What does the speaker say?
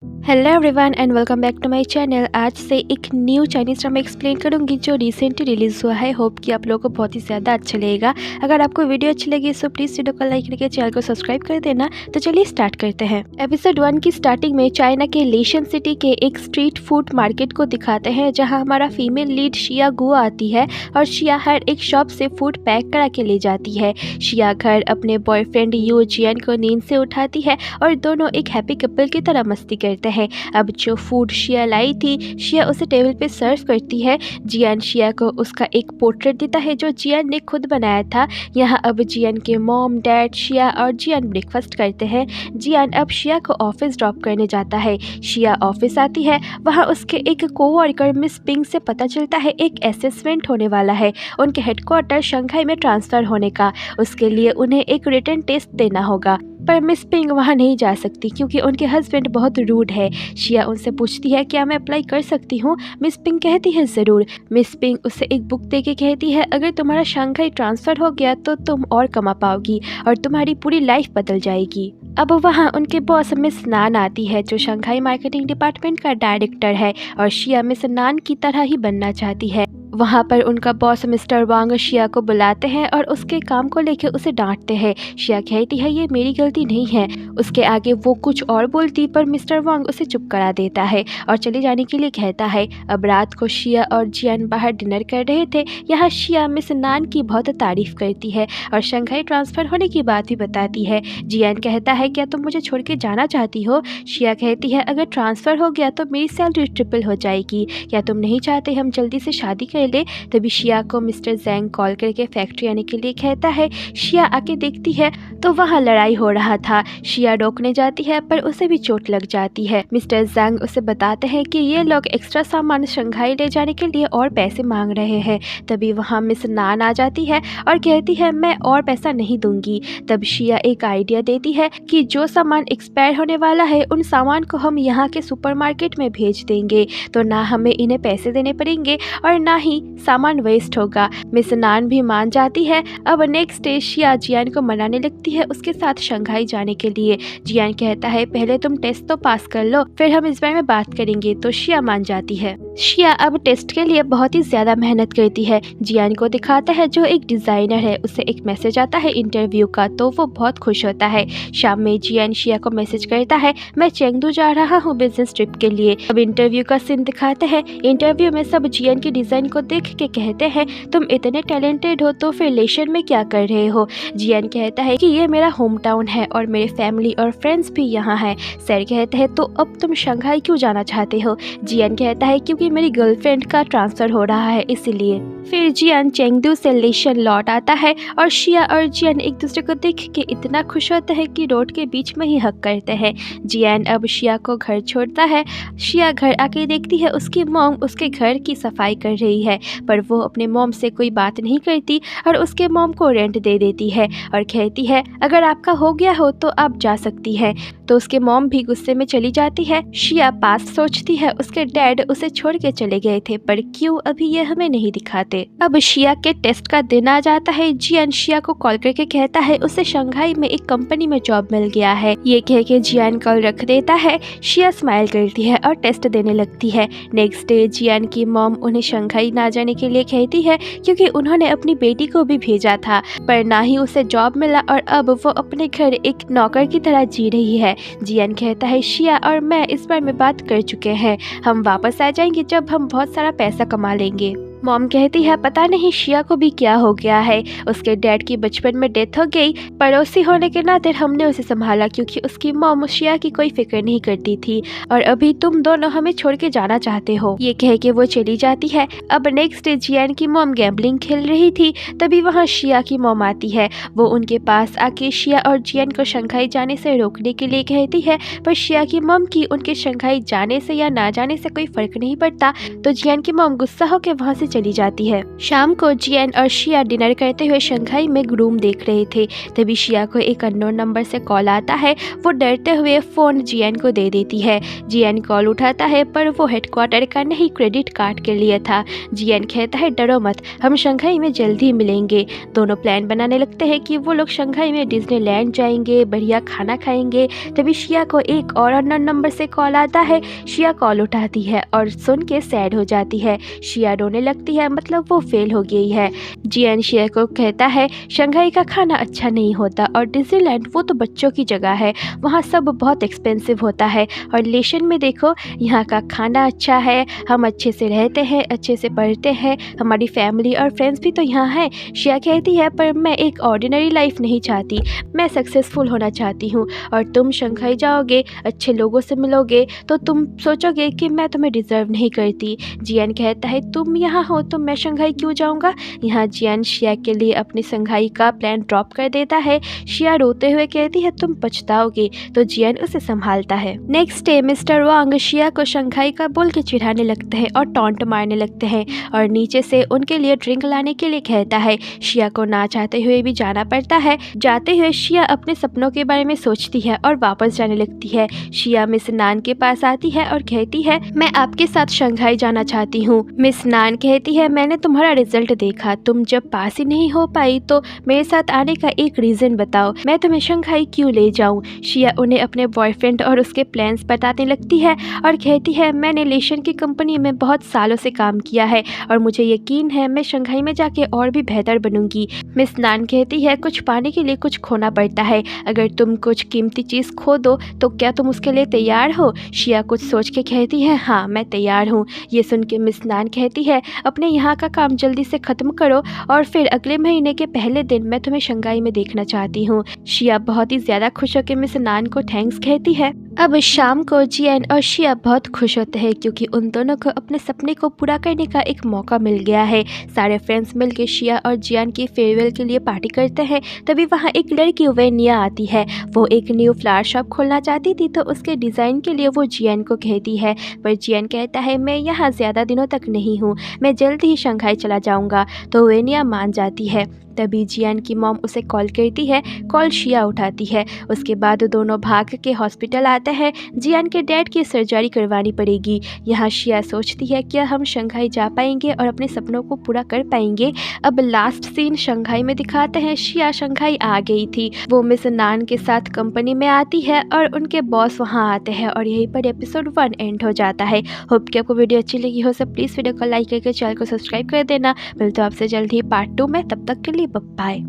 Hello everyone and welcome back to my channel. आज से एक न्यू चाइनीज़ ड्रामा एक्सप्लेन करूंगी जो रिसेंटली रिलीज़ हुआ है। होप कि आप लोगों को बहुत ही ज़्यादा अच्छा लगेगा। अगर आपको वीडियो अच्छी लगी सो प्लीज़ वीडियो को लाइक करके चैनल को सब्सक्राइब कर देना। तो चलिए स्टार्ट करते हैं। एपिसोड 1 की स्टार्टिंग में चाइना के लेशन सिटी के एक स्ट्रीट फूड मार्केट को दिखाते हैं, जहाँ हमारा फीमेल लीड शिया गुओ आती है और शिया हर एक शॉप से फूड पैक करा के ले जाती है। शिया घर अपने बॉयफ्रेंड यू जियान को नींद से उठाती है और दोनों एक हैप्पी कपल की तरह मस्ती करते हैं। अब जो फूड शिया लाई थी, शिया उसे टेबल पे सर्व करती है। जियान शिया को उसका एक पोर्ट्रेट देता है जो जियान ने खुद बनाया था। यहाँ अब जियान के मॉम, डैड, शिया और जियान ब्रेकफास्ट करते हैं। जियान अब शिया को ऑफिस ड्रॉप करने जाता है। शिया ऑफिस आती है, वहाँ उसके एक कोवर्कर मिस पिंग से पता चलता है एक असेसमेंट होने वाला है उनके हेडक्वार्टर शंघाई में ट्रांसफ़र होने का। उसके लिए उन्हें एक रिटन टेस्ट देना होगा, पर मिस पिंग वहाँ नहीं जा सकती क्योंकि उनके हस्बैंड बहुत रूड है। शिया उनसे पूछती है क्या मैं अप्लाई कर सकती हूँ। मिस पिंग कहती है ज़रूर। मिस पिंग उसे एक बुक देके कहती है अगर तुम्हारा शंघाई ट्रांसफ़र हो गया तो तुम और कमा पाओगी और तुम्हारी पूरी लाइफ बदल जाएगी। अब वहाँ उनके बॉस मिस नान आती है जो शंघाई मार्केटिंग डिपार्टमेंट का डायरेक्टर है और शिया मिस नान की तरह ही बनना चाहती है। वहाँ पर उनका बॉस मिस्टर वांग शिया को बुलाते हैं और उसके काम को लेकर उसे डांटते हैं। शिया कहती है ये मेरी गलती नहीं है। उसके आगे वो कुछ और बोलती पर मिस्टर वांग उसे चुप करा देता है और चले जाने के लिए कहता है। अब रात को शिया और जियान बाहर डिनर कर रहे थे। यहाँ शिया मिस नान की बहुत तारीफ करती है और शंघाई ट्रांसफ़र होने की बात भी बताती है। जियान कहता है क्या तुम मुझे छोड़ के जाना चाहती हो। शिया कहती है अगर ट्रांसफ़र हो गया तो मेरी सैलरी ट्रिपल हो जाएगी। क्या तुम नहीं चाहते हम जल्दी से शादी कर ले। तभी शिया को मिस्टर जैंग कॉल करके फैक्ट्री आने के लिए कहता है। शिया आके देखती है तो वहाँ लड़ाई हो रहा था। शिया रोकने जाती है पर उसे भी चोट लग जाती है। मिस्टर जैंग उसे बताते हैं कि ये लोग एक्स्ट्रा सामान शंघाई ले जाने के लिए और पैसे मांग रहे हैं। तभी वहाँ मिस नान आ जाती है और कहती है मैं और पैसा नहीं दूंगी। तब शिया एक आइडिया देती है कि जो सामान एक्सपायर होने वाला है उन सामान को हम यहाँ के सुपरमार्केट में भेज देंगे, तो ना हमें इन्हें पैसे देने पड़ेंगे और ना ही सामान वेस्ट होगा। मिस नान भी मान जाती है। अब नेक्स्ट डे शिया जियान को मनाने लगती है उसके साथ शंघाई जाने के लिए। जियान कहता है पहले तुम टेस्ट तो पास कर लो फिर हम इस बारे में बात करेंगे, तो शिया मान जाती है। शिया अब टेस्ट के लिए बहुत ही ज्यादा मेहनत करती है। जियान को दिखाता है जो एक डिजाइनर है, उसे एक मैसेज आता है इंटरव्यू का, तो वो बहुत खुश होता है। शाम में जियान शिया को मैसेज करता है मैं चेंगदू जा रहा हूँ बिजनेस ट्रिप के लिए। अब इंटरव्यू का सीन दिखाते हैं। इंटरव्यू में सब जियान की डिजाइन को देख के कहते हैं तुम इतने टैलेंटेड हो तो फिर लेशन में क्या कर रहे हो। जियान कहता है कि ये मेरा होम टाउन है और मेरे फैमिली और फ्रेंड्स भी यहाँ हैं। सर कहते हैं तो अब तुम शंघाई क्यों जाना चाहते हो। जियान कहता है क्योंकि मेरी गर्लफ्रेंड का ट्रांसफ़र हो रहा है इसलिए। फिर जियान चेंगदू से लेशन लौट आता है और शिया और जियान एक दूसरे को देख के इतना खुश होते हैं कि रोड के बीच में ही हक करते हैं। जियान अब शिया को घर छोड़ता है। शिया घर आके देखती है उसकी मॉम उसके घर की सफाई कर रही है, पर वो अपने मॉम से कोई बात नहीं करती और उसके मॉम को रेंट दे देती है और कहती है अगर आपका हो गया हो तो आप जा सकती हैं। तो उसके मॉम भी गुस्से में चली जाती है। शिया पास सोचती है उसके डैड उसे छोड़ के चले गए थे, पर क्यों अभी ये हमें नहीं दिखाते। अब शिया के टेस्ट का दिन आ जाता है। जियान शिया को कॉल करके कहता है उसे शंघाई में एक कंपनी में जॉब मिल गया है। ये कह के जियान कॉल रख देता है। शिया स्माइल करती है और टेस्ट देने लगती है। नेक्स्ट डे जियान की मॉम उन्हें शंघाई ना जाने के लिए कहती है क्योंकि उन्होंने अपनी बेटी को भी भेजा था, पर ना ही उसे जॉब मिला और अब वो अपने घर एक नौकर की तरह जी रही है। जियान कहता है शिया और मैं इस बारे में बात कर चुके हैं, हम वापस आ जाएंगे जब हम बहुत सारा पैसा कमा लेंगे। मॉम कहती है पता नहीं शिया को भी क्या हो गया है, उसके डैड की बचपन में डेथ हो गई। पड़ोसी होने के नाते हमने उसे संभाला क्योंकि उसकी मॉम शिया की कोई फिक्र नहीं करती थी और अभी तुम दोनों हमें छोड़ के जाना चाहते हो। ये कह के वो चली जाती है। अब नेक्स्ट डे जियान की मॉम गैम्बलिंग खेल रही थी, तभी वहाँ शिया की मॉम आती है। वो उनके पास आके शिया और जियान को शंघाई जाने से रोकने के लिए कहती है, पर शिया की मॉम की उनके शंघाई जाने से या ना जाने से कोई फर्क नहीं पड़ता। तो जियान की मॉम गुस्सा होकर वहाँ से चली जाती है। शाम को जियान और शिया डिनर करते हुए शंघाई में रूम देख रहे थे, तभी शिया को एक अननोन नंबर से कॉल आता है। वो डरते हुए फ़ोन जियान को दे देती है। जियान कॉल उठाता है पर वो हेडक्वार्टर का नहीं, क्रेडिट कार्ड के लिए था। जियान कहता है डरो मत, हम शंघाई में जल्दी मिलेंगे। दोनों प्लान बनाने लगते हैं कि वो लोग शंघाई में डिज्नीलैंड जाएंगे, बढ़िया खाना खाएंगे। तभी शिया को एक और अननोन नंबर से कॉल आता है। शिया कॉल उठाती है और सुन के सैड हो जाती है। शिया रोने लगती है, मतलब वो फेल हो गई है। जियान शिया को कहता है शंघाई का खाना अच्छा नहीं होता और डिज्नीलैंड वो तो बच्चों की जगह है, वहाँ सब बहुत एक्सपेंसिव होता है। और लेशन में देखो, यहाँ का खाना अच्छा है, हम अच्छे से रहते हैं, अच्छे से पढ़ते हैं, हमारी फैमिली और फ्रेंड्स भी तो यहाँ है। शिया कहती है पर मैं एक ऑर्डिनरी लाइफ नहीं चाहती, मैं सक्सेसफुल होना चाहती हूँ और तुम शंघाई जाओगे, अच्छे लोगों से मिलोगे तो तुम सोचोगे कि मैं तुम्हें डिज़र्व नहीं करती। जियान कहता है तुम यहाँ हो तो मैं शंघाई क्यों जाऊँगा। यहाँ जियान शिया के लिए अपनी शंघाई का प्लान ड्रॉप कर देता है। शिया रोते हुए कहती है तुम पछताओगे, तो जियान उसे संभालता है। नेक्स्ट डे मिस्टर वांग शिया को शंघाई का बोल के चिढ़ाने लगते हैं और टॉन्ट मारने लगते हैं और नीचे से उनके लिए ड्रिंक लाने के लिए कहता है। शिया को ना चाहते हुए भी जाना पड़ता है। जाते हुए शिया अपने सपनों के बारे में सोचती है और वापस जाने लगती है। शिया मिस नान के पास आती है और कहती है मैं आपके साथ शंघाई जाना चाहती हूँ। मिस नान कहती है मैंने तुम्हारा रिजल्ट देखा, तुम जब पास ही नहीं हो पाई तो मेरे साथ आने का एक रीज़न बताओ, मैं तुम्हें शंघाई क्यों ले जाऊँ। शिया उन्हें अपने बॉयफ्रेंड और उसके प्लान्स बताने लगती है और कहती है मैंने लेशन की कंपनी में बहुत सालों से काम किया है और मुझे यकीन है मैं शंघाई में जाके और भी बेहतर बनूंगी। मिस नान कहती है कुछ पाने के लिए कुछ खोना पड़ता है, अगर तुम कुछ कीमती चीज़ खो दो तो क्या तुम उसके लिए तैयार हो। शिया कुछ सोच के कहती है हाँ मैं तैयार हूँ। ये सुन के मिस नान कहती है अपने यहाँ का काम जल्दी से ख़त्म करो और फिर अगले महीने के पहले दिन मैं तुम्हें शंघाई में देखना चाहती हूँ। शिया बहुत ही ज़्यादा खुश होकर मिस नान को थैंक्स कहती है। अब शाम को जियान और शिया बहुत खुश होते हैं क्योंकि उन दोनों को अपने सपने को पूरा करने का एक मौका मिल गया है। सारे फ्रेंड्स मिलकर शिया और जियान की फेयरवेल के लिए पार्टी करते हैं। तभी वहाँ एक लड़की वेनिया आती है। वो एक न्यू फ्लावर शॉप खोलना चाहती थी तो उसके डिज़ाइन के लिए वो जियान को कहती है, पर जियान कहता है मैं यहाँ ज़्यादा दिनों तक नहीं हूँ, मैं जल्द ही शंघाई चला जाऊँगा। तो वेनिया मान जाती है। तभी जियान की मॉम उसे कॉल करती है। कॉल शिया उठाती है। उसके बाद दोनों भाग के हॉस्पिटल आते हैं। जियान के डैड की सर्जरी करवानी पड़ेगी। यहाँ शिया सोचती है क्या हम शंघाई जा पाएंगे और अपने सपनों को पूरा कर पाएंगे। अब लास्ट सीन शंघाई में दिखाते हैं। शिया शंघाई आ गई थी। वो मिस नान के साथ कंपनी में आती है और उनके बॉस वहाँ आते हैं और यहीं पर एपिसोड 1 एंड हो जाता है। होप कि आपको वीडियो अच्छी लगी हो, सब प्लीज़ वीडियो को लाइक करके चैनल को सब्सक्राइब कर देना। मिलते हो आपसे जल्द ही पार्ट 2 में, तब तक के लिए बाय।